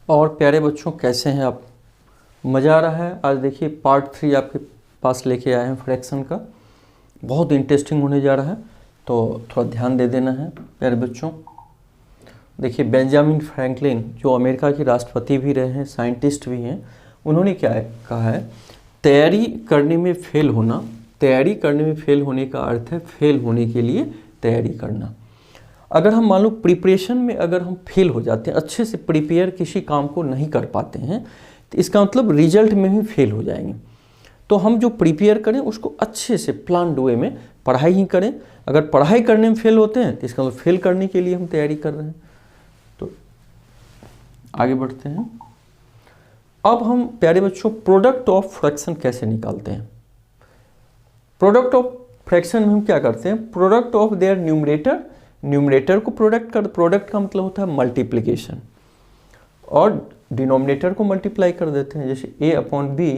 और प्यारे बच्चों, कैसे हैं आप? मज़ा आ रहा है? आज देखिए पार्ट 3 आपके पास लेके आए हैं फ्रैक्शन का। बहुत इंटरेस्टिंग होने जा रहा है, तो थोड़ा ध्यान दे देना है प्यारे बच्चों। देखिए बेंजामिन फ्रैंकलिन जो अमेरिका के राष्ट्रपति भी रहे हैं, साइंटिस्ट भी हैं, उन्होंने क्या कहा है, तैयारी करने में फेल होना, तैयारी करने में फेल होने का अर्थ है फेल होने के लिए तैयारी करना। अगर हम मान लो प्रिपरेशन में अगर हम फेल हो जाते हैं, अच्छे से प्रिपेयर किसी काम को नहीं कर पाते हैं, तो इसका मतलब रिजल्ट में भी फेल हो जाएंगे। तो हम जो प्रिपेयर करें उसको अच्छे से प्लान्ड वे में पढ़ाई ही करें। अगर पढ़ाई करने में फेल होते हैं तो इसका मतलब फेल करने के लिए हम तैयारी कर रहे हैं। तो आगे बढ़ते हैं। अब हम प्यारे बच्चों प्रोडक्ट ऑफ फ्रैक्शन कैसे निकालते हैं। प्रोडक्ट ऑफ फ्रैक्शन में हम क्या करते हैं, product of their numerator, numerator को प्रोडक्ट का मतलब होता है मल्टीप्लिकेशन, और डिनोमिनेटर को मल्टीप्लाई कर देते हैं। जैसे a अपॉन बी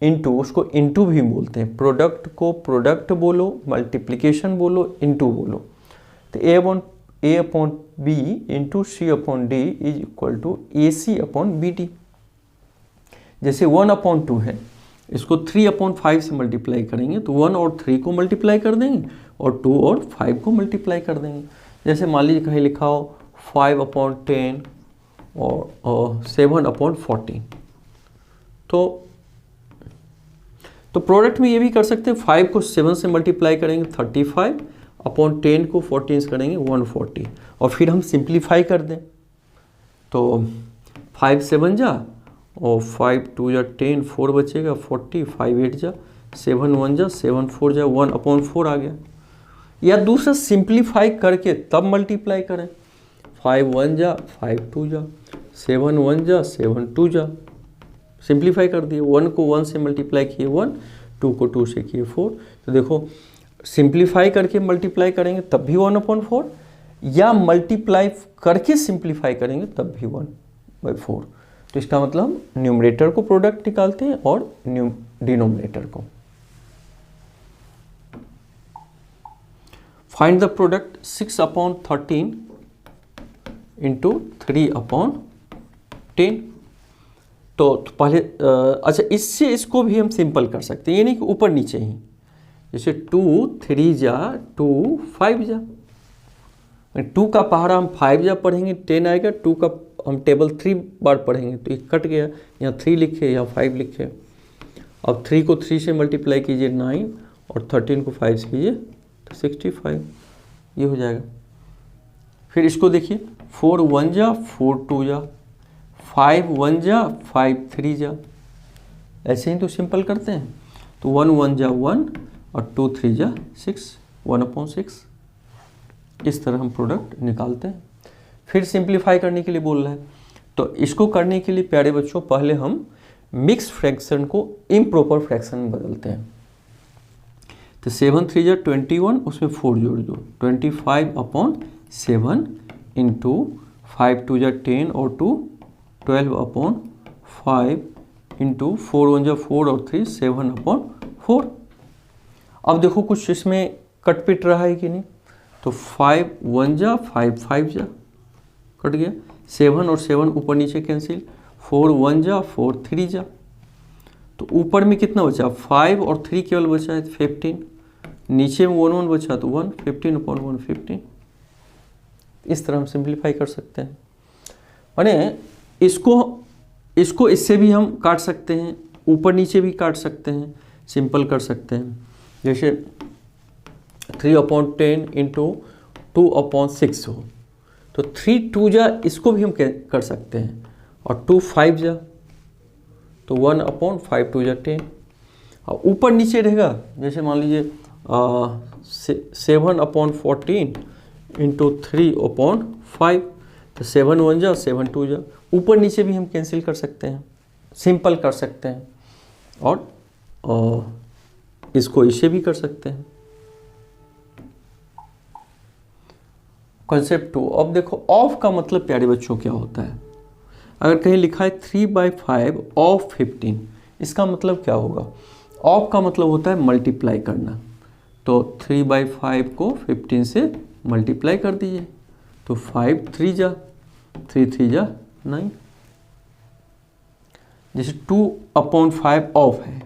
इंटू, उसको इंटू भी बोलते हैं, प्रोडक्ट को प्रोडक्ट बोलो, मल्टीप्लिकेशन बोलो, इंटू बोलो। तो a upon B into C upon D is equal to A C upon B D. जैसे 1 अपॉन 2 है, इसको 3 अपॉन 5 से मल्टीप्लाई करेंगे तो 1 और 3 को मल्टीप्लाई कर देंगे और 2 और 5 को मल्टीप्लाई कर देंगे। जैसे मान लीजिए कहीं लिखा हो 5 अपॉन 10 और 7 अपॉन 14। तो प्रोडक्ट में ये भी कर सकते हैं, 5 को 7 से मल्टीप्लाई करेंगे 35 अपॉन 10 को 14 से करेंगे 140, और फिर हम सिंप्लीफाई कर दें तो 5 7 जा और 5 2 जा 10, 4 बचेगा 40, 5 8 जा 7 1 जा 7 4 जा 1 अपॉन 4 आ गया। या दूसरा सिंप्लीफाई करके तब मल्टीप्लाई करें, 5 1 जा 5 2 जा 7 1 जा 7 2 जा, सिंप्लीफाई कर दिए। 1 को 1 से मल्टीप्लाई किए 1, 2 को 2 से किए 4। तो देखो सिंप्लीफाई करके मल्टीप्लाई करेंगे तब भी 1 अपॉन 4, या मल्टीप्लाई करके सिंप्लीफाई करेंगे तब भी 1/4। तो इसका मतलब न्यूमरेटर को प्रोडक्ट निकालते हैं और डिनोमिनेटर को। Find the product 6 upon 13 into 3 upon 10। तो पहले अच्छा, इससे इसको भी हम सिंपल कर सकते हैं, ये नहीं कि ऊपर नीचे ही। जैसे 2 3 जा 2 5 जा, 2 का पहाड़ा हम 5 जा पढ़ेंगे 10 आएगा, 2 का हम टेबल 3 बार पढ़ेंगे तो ये कट गया, यहाँ 3 लिखे यहाँ 5 लिखे। अब 3 को 3 से मल्टीप्लाई कीजिए 9 और 13 को 5 से कीजिए तो 65, ये हो जाएगा। फिर इसको देखिए 4 1 जा 4 2 जा, 5 1 जा 5 3 जा, ऐसे ही तो सिंपल करते हैं। तो 1 1 जा 1 और 2 3 जा 6, 1/6। इस तरह हम प्रोडक्ट निकालते हैं। फिर सिंप्लीफाई करने के लिए बोल रहा है, तो इसको करने के लिए प्यारे बच्चों पहले हम मिक्स फ्रैक्शन को इम्प्रॉपर फ्रैक्शन में बदलते हैं। तो 7 3 जा 21, उसमें 4 जोड़ दो, 25 अपॉन 7 इंटू 5 2 जा 10 और 2 12 अपॉन 5 इंटू 4 1 जा 4 और 3 7 अपॉन 4। अब देखो कुछ इसमें कट पिट रहा है कि नहीं, तो 5 1 जा 5 5 जा कट गया, 7 और 7 ऊपर नीचे कैंसिल, 4 1 जा 4 3 जा, तो ऊपर में कितना बचा 5 और 3 केवल बचा है 15, नीचे में 1 1 बचा तो 1, 15 अपॉन 1 15। इस तरह हम सिंप्लीफाई कर सकते हैं। माने इसको इससे भी हम काट सकते हैं, ऊपर नीचे भी काट सकते हैं, सिंपल कर सकते हैं। जैसे 3 अपॉन 10 इंटू 2 अपॉन 6 हो, तो 3 2 जा, इसको भी हम कर सकते हैं, और 2 5 जा तो 1 अपॉन 5 2 जा 10। और ऊपर नीचे रहेगा, जैसे मान लीजिए 7 अपॉन 14 इंटू 3 अपॉन 5, तो 7 1 जा 7 2 जा, ऊपर नीचे भी हम कैंसिल कर सकते हैं, सिंपल कर सकते हैं, और इसको इसे भी कर सकते हैं। कॉन्सेप्ट 2। अब देखो ऑफ का मतलब प्यारे बच्चों क्या होता है। अगर कहीं लिखा है 3/5 ऑफ 15, इसका मतलब क्या होगा। ऑफ का मतलब होता है मल्टीप्लाई करना, तो 3/5 को 15 से मल्टीप्लाई कर दीजिए, तो 5 3 जा 3 3 जा 9, जैसे 2/5 ऑफ है,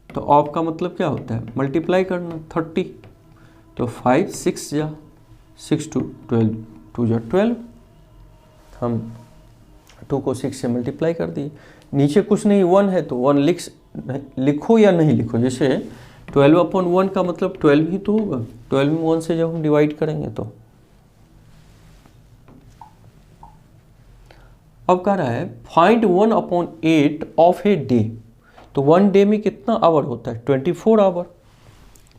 तो ऑफ का मतलब क्या होता है, मल्टीप्लाई करना 30, तो 5 6 जा 6 2 12 2 जा 12, हम 2 को 6 से मल्टीप्लाई कर दिए। नीचे कुछ नहीं 1 है तो 1 लिखो या नहीं लिखो, जैसे 12/1 का मतलब 12 ही तो होगा, 12 में 1 से जब हम डिवाइड करेंगे तो। अब कह रहा है फाइंड 1/8 ऑफ ए डे, तो 1 डे में कितना आवर होता है, 24 आवर,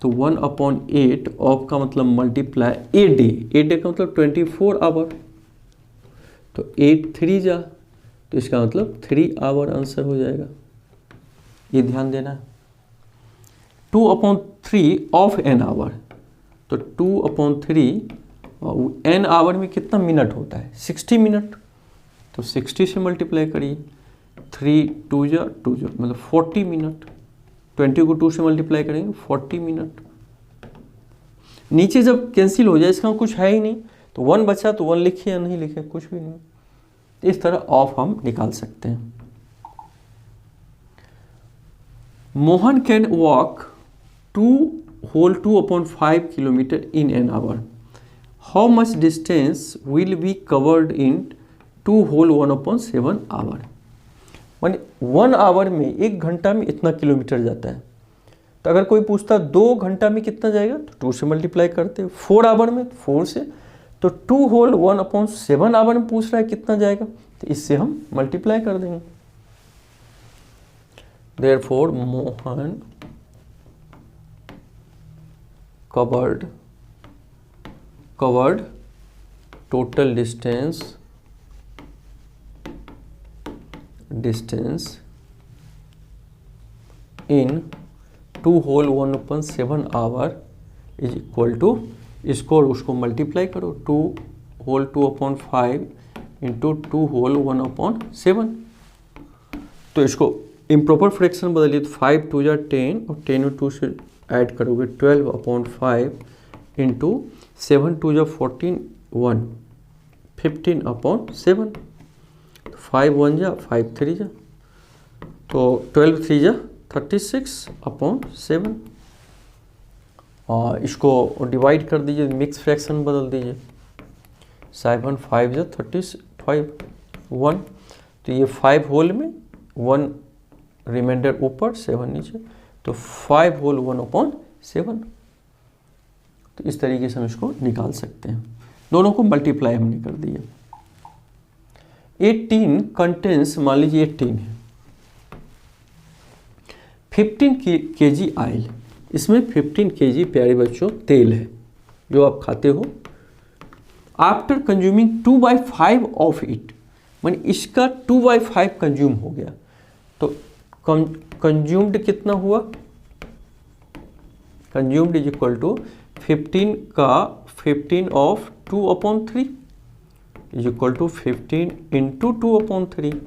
तो 1/8 ऑफ का मतलब मल्टीप्लाई ए डे का मतलब 24 आवर, तो 8 3 जा, तो इसका मतलब 3 आवर आंसर हो जाएगा, ये ध्यान देना है। 2/3 ऑफ एन आवर, तो 2/3 एन आवर में कितना मिनट होता है, 60 मिनट, तो 60 से मल्टीप्लाई करिए, 3 2 जा मतलब 40 मिनट, 20 को 2 से मल्टीप्लाई करेंगे 40 मिनट। नीचे जब कैंसिल हो जाए, इसका कुछ है ही नहीं, तो 1 बचा तो 1 लिखे या नहीं लिखे, कुछ भी नहीं। इस तरह ऑफ हम निकाल सकते हैं। Mohan can walk 2/5 kilometre in an hour, how much distance will be covered in 2/1/7 hour, माने 1 आवर में 1 घंटा में इतना किलोमीटर जाता है। तो अगर कोई पूछता 2 घंटा में कितना जाएगा, तो 2 से मल्टीप्लाई करते, 4 आवर में 4 से, तो 2/1/7 आवर में पूछ रहा है कितना जाएगा, तो इससे हम मल्टीप्लाई कर देंगे। Therefore Mohan covered total distance in 2/1/7 hour is equal to, इसको और उसको मल्टीप्लाई करो, 2/2/5 इंटू 2/1/7, तो इसको इम्प्रॉपर फ्रैक्शन बदलिए, तो 5 2 जा 10 और 10 में 2 से ऐड करोगे 12/5 इंटू 7 2 जा 14 1 15/7, 5 1 जा 5 3 जा, तो 12 3 जा 36/7, और इसको डिवाइड कर दीजिए, मिक्स फ्रैक्शन बदल दीजिए, 7 5 जा 35 1, तो ये 5 होल में 1 रिमाइंडर ऊपर 7 नीचे, तो 5/1/7, तो इस तरीके से हम इसको निकाल सकते हैं। दोनों को मल्टीप्लाई हमने कर दिया। 18 कंटेंस, मान लीजिए 18 है, 15 kg ऑयल, इसमें 15 kg प्यारे बच्चों तेल है जो आप खाते हो। आफ्टर कंज्यूमिंग 2/5 ऑफ इट, माने इसका 2/5 कंज्यूम हो गया, तो कंज्यूम्ड कितना हुआ, consumed is equal to 15 of 2/3 is equal to 15 into 2/3,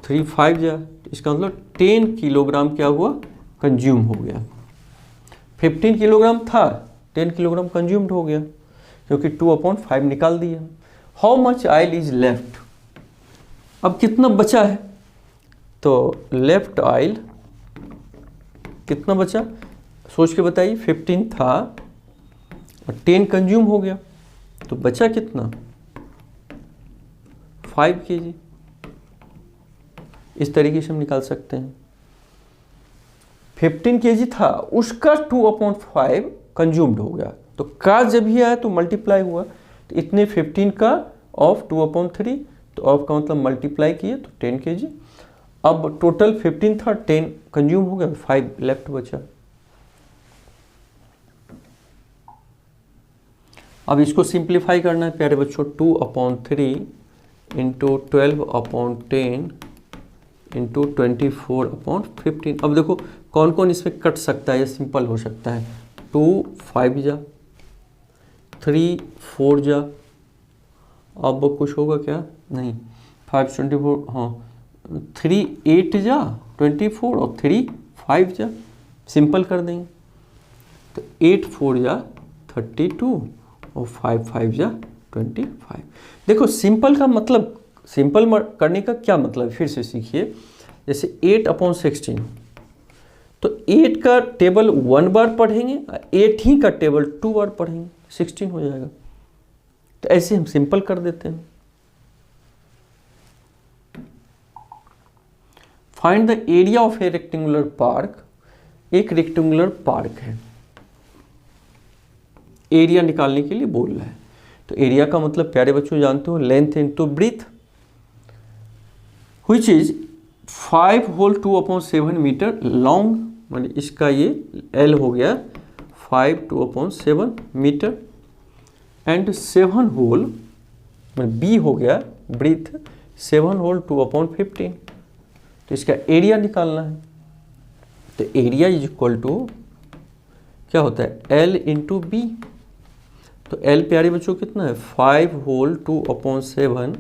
3 5 जा, इसका मतलब 10 किलोग्राम क्या हुआ, कंज्यूम हो गया। 15 किलोग्राम था, 10 किलोग्राम कंज्यूम्ड हो गया, क्योंकि 2/5 निकाल दिया। How much oil is left, अब कितना बचा है, तो लेफ्ट ऑयल कितना बचा, सोच के बताइए, 15 था और 10 कंज्यूम हो गया, तो बचा कितना, 5 kg। इस तरीके से हम निकाल सकते हैं। 15 kg था, उसका 2/5 कंज्यूम्ड हो गया, तो का जब भी आया तो मल्टीप्लाई हुआ, तो इतने 15 का ऑफ 2/3, तो ऑफ का मतलब मल्टीप्लाई किए तो 10 kg। अब टोटल 15 था, 10 कंज्यूम हो गया, 5 लेफ्ट बचा। अब इसको सिंप्लीफाई करना है प्यारे बच्चों, 2/3 इंटू 12/10 इंटू 24/15। अब देखो कौन कौन इसमें कट सकता है, ये सिंपल हो सकता है, 2 5 जा, 3 4 जा, अब कुछ होगा क्या, नहीं, 5 24, हाँ 3 8 जा 24 और 3 5 जा, सिंपल कर देंगे, तो 8 4 जा 32 और 5 5 जा 25। देखो सिंपल का मतलब, सिंपल करने का क्या मतलब, फिर से सीखिए, जैसे 8/16, तो 8 का टेबल 1 बार पढ़ेंगे, 8 ही का टेबल 2 बार पढ़ेंगे, 16 हो जाएगा। तो ऐसे हम सिंपल कर देते हैं। Find the area of A rectangular park. एक रेक्टेंगुलर पार्क है, एरिया निकालने के लिए बोल रहा है। तो एरिया का मतलब प्यारे बच्चों जानते हो, length into breadth, which is 5 whole 2/7 metre long, माने इसका ये L हो गया 5 2/7 मीटर, एंड 7 होल B हो गया ब्रीथ 7 होल 2/15। तो इसका एरिया निकालना है। तो एरिया इज इक्वल टू क्या होता है, L इंटू बी। तो L प्यारे बच्चों कितना है, 5 होल 2/7,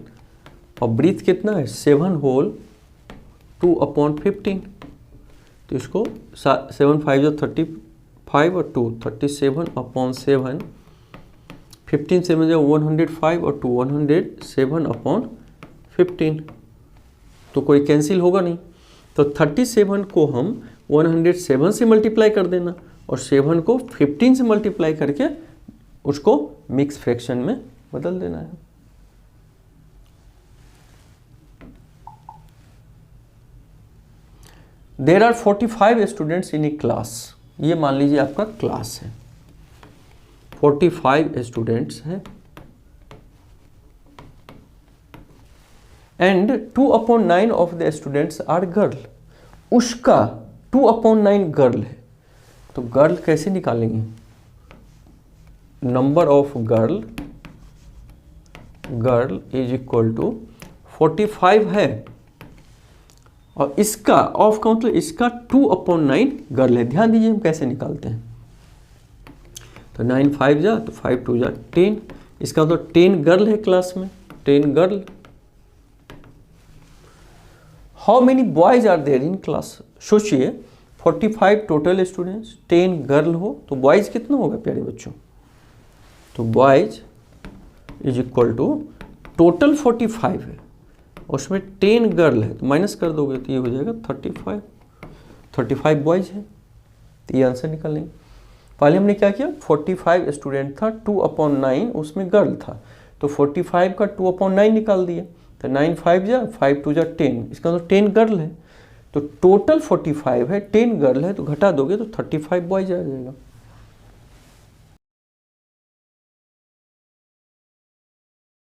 और ब्रीथ कितना है, 7 होल 2/15। तो इसको 7 5 जो 35 और 2 37/7, 15 7 जो 105 और 2 107/15। तो कोई कैंसिल होगा नहीं। तो 37 को हम 107 से मल्टीप्लाई कर देना, और 7 को 15 से मल्टीप्लाई करके उसको मिक्स फ्रैक्शन में बदल देना है। There are 45 students in a class. ये मान लीजिए आपका क्लास है, 45 स्टूडेंट्स हैं, and 2/9 of the students are girl. उसका 2/9 गर्ल है। तो गर्ल कैसे निकालेंगे, number of girl is equal to 45 है, और इसका ऑफ का मतलब इसका 2/9 गर्ल है। ध्यान दीजिए हम कैसे निकालते हैं। तो 9 5 जा तो 5 2 जा 10, इसका मतलब 10 गर्ल है क्लास में, 10 girl. How many boys are there in class. सोचिए 45 टोटल स्टूडेंट्स, 10 गर्ल हो, तो बॉयज कितना होगा प्यारे बच्चों। तो boys is equal to total 45 है, उसमें 10 गर्ल है, तो माइनस कर दोगे तो ये हो जाएगा 35 बॉयज है। तो ये आंसर निकालेंगे। पहले हमने क्या किया, 45 स्टूडेंट था, 2/9 उसमें गर्ल था, तो 45 का 2/9 निकाल दिए। तो 9 5 जा 5 2 जा 10, इसका मतलब 10 गर्ल है। तो टोटल 45 है, 10 गर्ल है, तो घटा दोगे तो 35 बॉयज आ जाएगा।